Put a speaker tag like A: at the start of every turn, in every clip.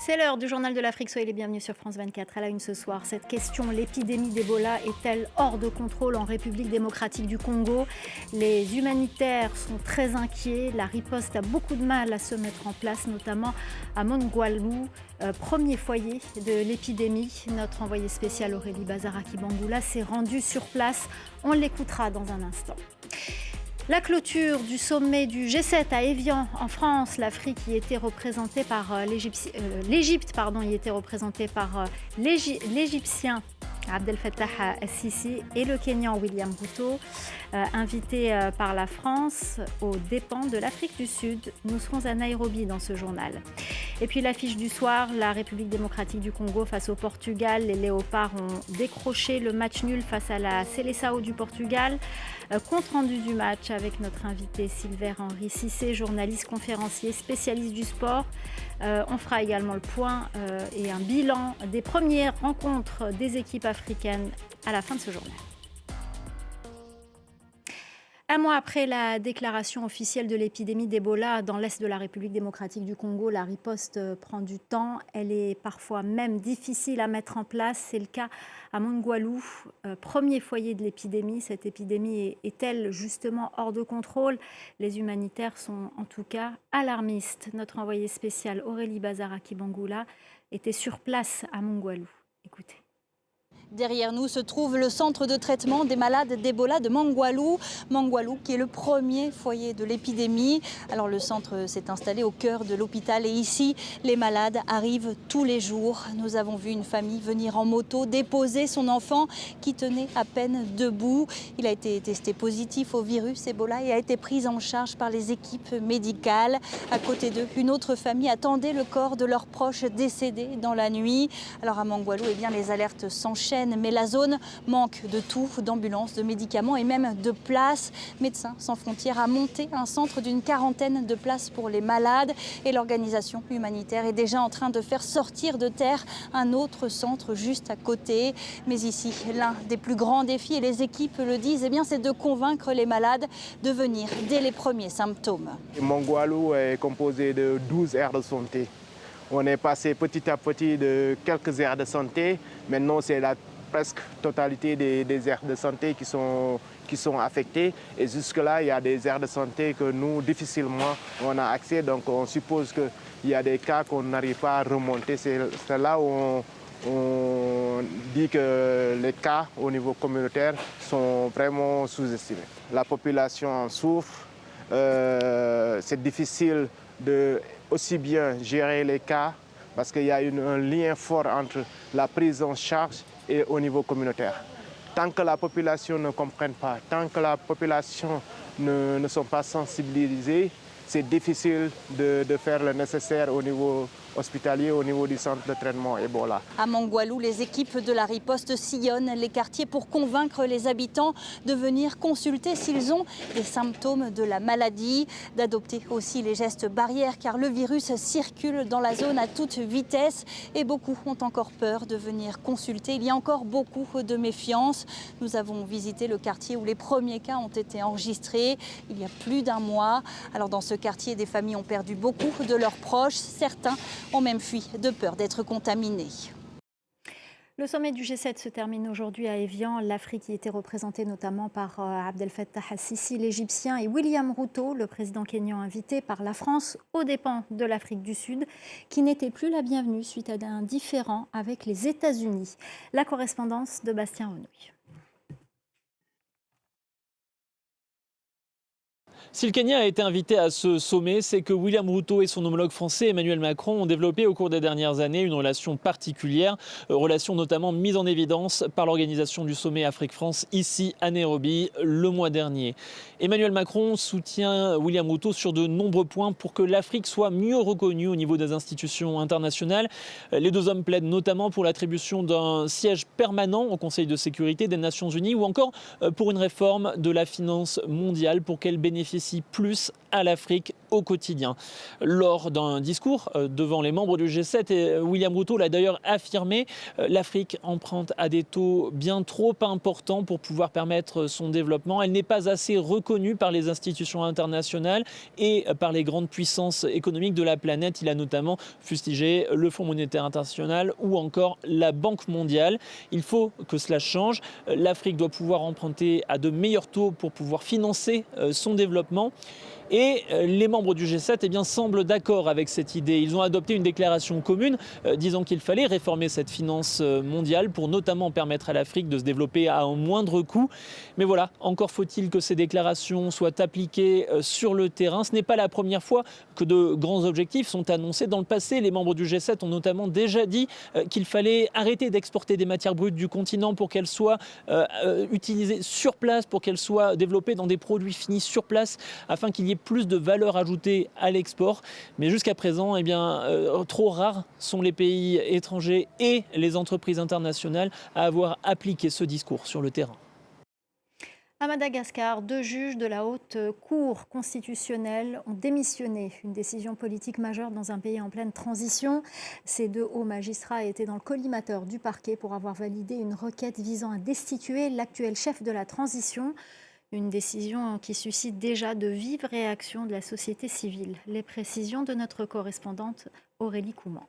A: C'est l'heure du journal de l'Afrique. Soyez les bienvenus sur France 24. À la une ce soir, cette question, l'épidémie d'Ebola est-elle hors de contrôle en République démocratique du Congo? Les humanitaires sont très inquiets. La riposte a beaucoup de mal à se mettre en place, notamment à Mongwalu, premier foyer de l'épidémie. Notre envoyé spécial Aurélie Bazaraki-Bangoula s'est rendue sur place. On l'écoutera dans un instant. La clôture du sommet du G7 à Évian en France, l'Afrique y était représentée par l'Égypte, y était représentée par l'Égyptien Abdel Fattah al-Sisi et le Kenyan William Ruto, invités par la France aux dépens de l'Afrique du Sud. Nous serons à Nairobi dans ce journal. Et puis l'affiche du soir, la République démocratique du Congo face au Portugal. Les Léopards ont décroché le match nul face à la Seleção du Portugal. Compte rendu du match avec notre invité Silver Henry Cissé, journaliste, conférencier, spécialiste du sport. On fera également le point et un bilan des premières rencontres des équipes africaines à la fin de ce journal. Un mois après la déclaration officielle de l'épidémie d'Ebola dans l'est de la République démocratique du Congo, la riposte prend du temps. Elle est parfois même difficile à mettre en place. C'est le cas à Mongwalu, premier foyer de l'épidémie. Cette épidémie est-elle justement hors de contrôle? Les humanitaires sont en tout cas alarmistes. Notre envoyé spécial Aurélie Bazaraki-Bangoula était sur place à Mongwalu. Écoutez.
B: Derrière nous se trouve le centre de traitement des malades d'Ebola de Mongwalu. Mongwalu qui est le premier foyer de l'épidémie. Alors le centre s'est installé au cœur de l'hôpital et ici les malades arrivent tous les jours. Nous avons vu une famille venir en moto déposer son enfant qui tenait à peine debout. Il a été testé positif au virus Ebola et a été pris en charge par les équipes médicales. À côté d'eux, une autre famille attendait le corps de leurs proches décédés dans la nuit. Alors à Mongwalu, les alertes s'enchaînent. Mais la zone manque de tout, d'ambulances, de médicaments et même de places. Médecins sans frontières a monté un centre d'une quarantaine de places pour les malades et l'organisation humanitaire est déjà en train de faire sortir de terre un autre centre juste à côté. Mais ici, l'un des plus grands défis, et les équipes le disent, c'est de convaincre les malades de venir dès les premiers symptômes.
C: Mongwalu est composé de 12 aires de santé. On est passé petit à petit de quelques aires de santé. Maintenant, c'est la presque totalité des aires de santé qui sont affectées. Et jusque-là, il y a des aires de santé que nous, difficilement, on a accès. Donc, on suppose qu'il y a des cas qu'on n'arrive pas à remonter. C'est là où on dit que les cas au niveau communautaire sont vraiment sous-estimés. La population en souffre. C'est difficile de aussi bien gérer les cas parce qu'il y a un lien fort entre la prise en charge et au niveau communautaire. Tant que la population ne comprenne pas, tant que la population ne sont pas sensibilisées, c'est difficile de faire le nécessaire au niveau hospitalier, au niveau du centre de traitement Ebola.
B: À Mongwalu, les équipes de la riposte sillonnent les quartiers pour convaincre les habitants de venir consulter s'ils ont des symptômes de la maladie, d'adopter aussi les gestes barrières car le virus circule dans la zone à toute vitesse et beaucoup ont encore peur de venir consulter. Il y a encore beaucoup de méfiance. Nous avons visité le quartier où les premiers cas ont été enregistrés il y a plus d'un mois. Alors dans ce quartier, des familles ont perdu beaucoup de leurs proches. Certains ont même fui de peur d'être contaminés.
A: Le sommet du G7 se termine aujourd'hui à Évian. L'Afrique y était représentée notamment par Abdel Fattah al-Sisi, l'Égyptien, et William Ruto, le président kényan invité par la France aux dépens de l'Afrique du Sud, qui n'était plus la bienvenue suite à un différend avec les États-Unis. La correspondance de Bastien Renouille.
D: Si le Kenya a été invité à ce sommet, c'est que William Ruto et son homologue français Emmanuel Macron ont développé au cours des dernières années une relation particulière, relation notamment mise en évidence par l'organisation du sommet Afrique-France ici à Nairobi le mois dernier. Emmanuel Macron soutient William Ruto sur de nombreux points pour que l'Afrique soit mieux reconnue au niveau des institutions internationales. Les deux hommes plaident notamment pour l'attribution d'un siège permanent au Conseil de sécurité des Nations Unies ou encore pour une réforme de la finance mondiale pour qu'elle bénéficie plus à l'Afrique au quotidien. Lors d'un discours devant les membres du G7, William Ruto l'a d'ailleurs affirmé, l'Afrique emprunte à des taux bien trop importants pour pouvoir permettre son développement. Elle n'est pas assez reconnue par les institutions internationales et par les grandes puissances économiques de la planète. Il a notamment fustigé le Fonds monétaire international ou encore la Banque mondiale. Il faut que cela change. L'Afrique doit pouvoir emprunter à de meilleurs taux pour pouvoir financer son développement. Et les membres du G7 semblent d'accord avec cette idée. Ils ont adopté une déclaration commune disant qu'il fallait réformer cette finance mondiale pour notamment permettre à l'Afrique de se développer à un moindre coût. Mais voilà, encore faut-il que ces déclarations soient appliquées sur le terrain. Ce n'est pas la première fois que de grands objectifs sont annoncés. Dans le passé, les membres du G7 ont notamment déjà dit qu'il fallait arrêter d'exporter des matières brutes du continent pour qu'elles soient utilisées sur place, pour qu'elles soient développées dans des produits finis sur place, afin qu'il y ait plus de valeur ajoutée à l'export. Mais jusqu'à présent, trop rares sont les pays étrangers et les entreprises internationales à avoir appliqué ce discours sur le terrain.
A: À Madagascar, 2 juges de la haute cour constitutionnelle ont démissionné. Une décision politique majeure dans un pays en pleine transition. Ces 2 hauts magistrats étaient dans le collimateur du parquet pour avoir validé une requête visant à destituer l'actuel chef de la transition. Une décision qui suscite déjà de vives réactions de la société civile. Les précisions de notre correspondante Aurélie Couman.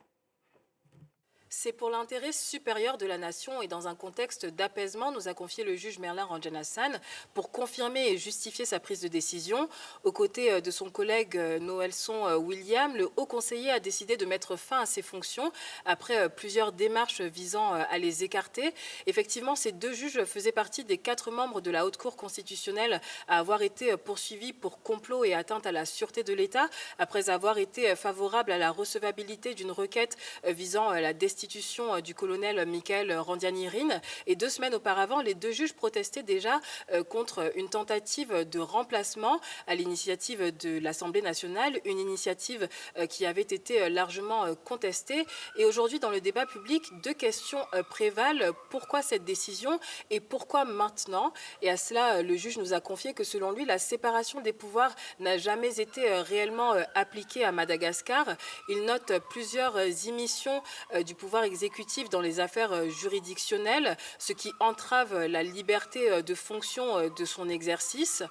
E: C'est pour l'intérêt supérieur de la nation et dans un contexte d'apaisement, nous a confié le juge Merlin Ranjanasan pour confirmer et justifier sa prise de décision. Aux côtés de son collègue Noelson William, le haut conseiller a décidé de mettre fin à ses fonctions après plusieurs démarches visant à les écarter. Effectivement, ces 2 juges faisaient partie des 4 membres de la haute cour constitutionnelle à avoir été poursuivis pour complot et atteinte à la sûreté de l'État après avoir été favorables à la recevabilité d'une requête visant la destitution du colonel Michael Randianirin. Et 2 semaines auparavant, les 2 juges protestaient déjà contre une tentative de remplacement à l'initiative de l'Assemblée nationale, une initiative qui avait été largement contestée. Et aujourd'hui, dans le débat public, 2 questions prévalent. Pourquoi cette décision et pourquoi maintenant? Et à cela, le juge nous a confié que selon lui, la séparation des pouvoirs n'a jamais été réellement appliquée à Madagascar. Il note plusieurs immissions du pouvoir exécutif dans les affaires juridictionnelles, ce qui entrave la liberté de fonction de son exercice.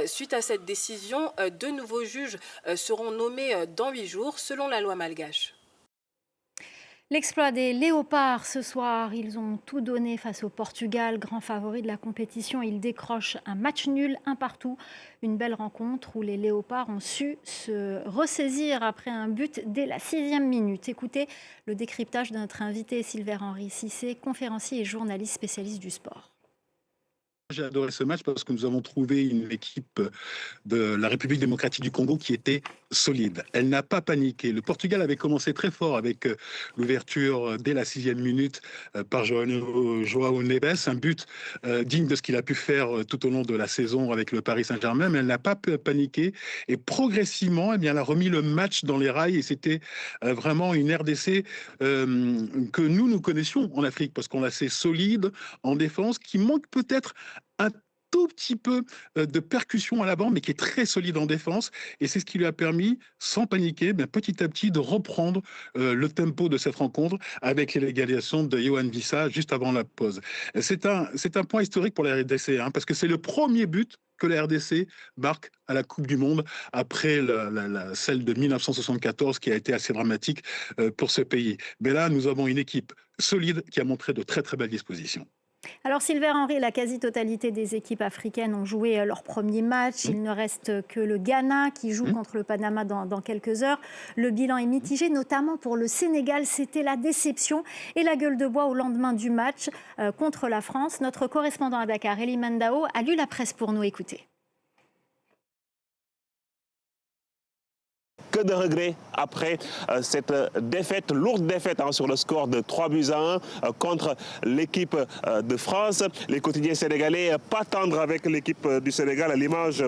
E: Suite à cette décision, 2 nouveaux juges seront nommés dans 8 jours, selon la loi malgache.
A: L'exploit des Léopards ce soir, ils ont tout donné face au Portugal, grand favori de la compétition. Ils décrochent un match nul, 1 partout. Une belle rencontre où les Léopards ont su se ressaisir après un but dès la 6e minute. Écoutez le décryptage de notre invité Silver-Henri Cissé, conférencier et journaliste spécialiste du sport.
F: J'ai adoré ce match parce que nous avons trouvé une équipe de la République démocratique du Congo qui était solide. Elle n'a pas paniqué. Le Portugal avait commencé très fort avec l'ouverture dès la 6e minute par João Neves, un but digne de ce qu'il a pu faire tout au long de la saison avec le Paris Saint-Germain, mais elle n'a pas paniqué et progressivement, elle a remis le match dans les rails et c'était vraiment une RDC que nous connaissions en Afrique parce qu'on est assez solide en défense, qui manque peut-être un tout petit peu de percussion à l'avant, mais qui est très solide en défense. Et c'est ce qui lui a permis, sans paniquer, petit à petit de reprendre le tempo de cette rencontre avec l'égalisation de Yohan Wissa juste avant la pause. C'est un point historique pour la RDC, parce que c'est le premier but que la RDC marque à la Coupe du Monde après celle de 1974 qui a été assez dramatique pour ce pays. Mais là, nous avons une équipe solide qui a montré de très très belles dispositions.
A: Alors Silver-Henri, la quasi-totalité des équipes africaines ont joué leur premier match. Il ne reste que le Ghana qui joue contre le Panama dans quelques heures. Le bilan est mitigé, notamment pour le Sénégal. C'était la déception et la gueule de bois au lendemain du match contre la France. Notre correspondant à Dakar, Elie Mandao, a lu la presse pour nous. Écoutez.
G: que de regrets après cette défaite, lourde défaite sur le score de 3-1 contre l'équipe de France. Les quotidiens sénégalais pas tendres avec l'équipe du Sénégal, à l'image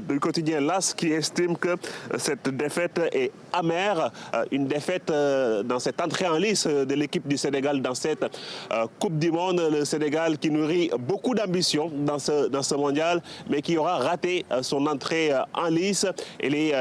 G: du quotidien LAS qui estime que cette défaite est amère, une défaite dans cette entrée en lice de l'équipe du Sénégal dans cette Coupe du Monde. Le Sénégal qui nourrit beaucoup d'ambition dans ce mondial, mais qui aura raté son entrée en lice. Et les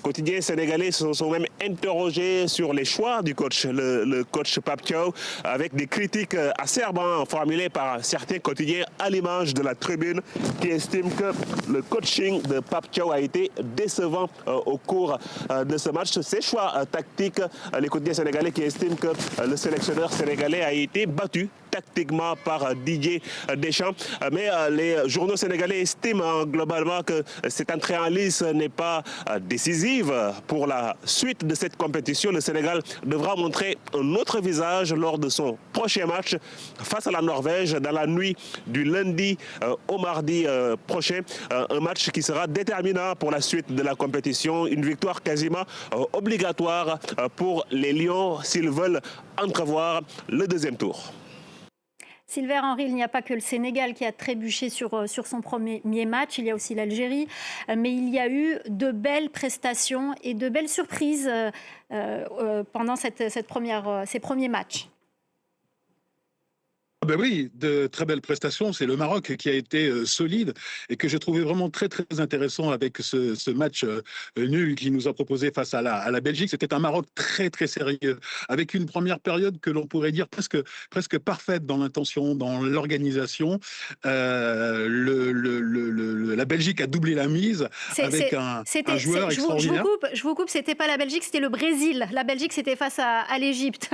G: quotidiens sénégalais se sont même interrogés sur les choix du coach, le coach Pape Thiaw, avec des critiques acerbes formulées par certains quotidiens, à l'image de la Tribune, qui estiment que le coaching de Pape Thiaw a été décevant au cours de ce match. Ces choix tactiques, les quotidiens sénégalais qui estiment que le sélectionneur sénégalais a été battu tactiquement par Didier Deschamps. Mais les journaux sénégalais estiment globalement que cette entrée en lice n'est pas décisive pour la suite de cette compétition. Le Sénégal devra montrer un autre visage lors de son prochain match face à la Norvège dans la nuit du lundi au mardi prochain. Un match qui sera déterminant pour la suite de la compétition. Une victoire quasiment obligatoire pour les Lions s'ils veulent entrevoir le deuxième tour.
A: Sylvain Henry, il n'y a pas que le Sénégal qui a trébuché sur son premier match, il y a aussi l'Algérie, mais il y a eu de belles prestations et de belles surprises pendant ces premiers matchs.
F: Ben oui, de très belles prestations. C'est le Maroc qui a été solide et que j'ai trouvé vraiment très très intéressant avec ce match nul qu'il nous a proposé face à la Belgique. C'était un Maroc très très sérieux, avec une première période que l'on pourrait dire presque parfaite dans l'intention, dans l'organisation. La Belgique a doublé la mise avec un joueur extraordinaire.
A: Je vous coupe, c'était pas la Belgique, c'était le Brésil. La Belgique, c'était face à l'Égypte.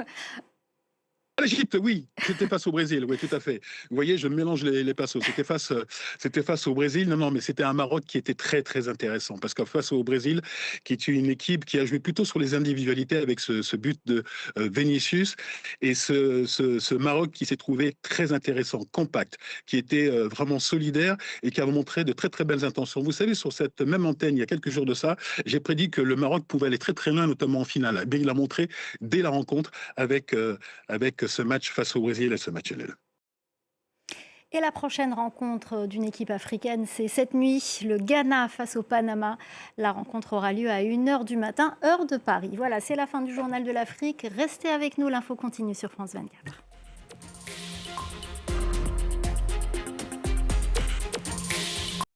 F: L'Égypte, oui, c'était face au Brésil, oui, tout à fait. Vous voyez, je mélange les pinceaux. C'était face au Brésil. Non, mais c'était un Maroc qui était très, très intéressant. Parce que face au Brésil, qui est une équipe qui a joué plutôt sur les individualités avec ce but de Vinicius. Et ce Maroc qui s'est trouvé très intéressant, compact, qui était vraiment solidaire et qui a montré de très, très belles intentions. Vous savez, sur cette même antenne, il y a quelques jours de ça, j'ai prédit que le Maroc pouvait aller très, très loin, notamment en finale. Eh bien, il l'a montré dès la rencontre avec ce match face au Brésil et ce match nul.
A: Et la prochaine rencontre d'une équipe africaine, c'est cette nuit, le Ghana face au Panama. La rencontre aura lieu à 1h du matin, heure de Paris. Voilà, c'est la fin du Journal de l'Afrique. Restez avec nous, l'info continue sur France 24.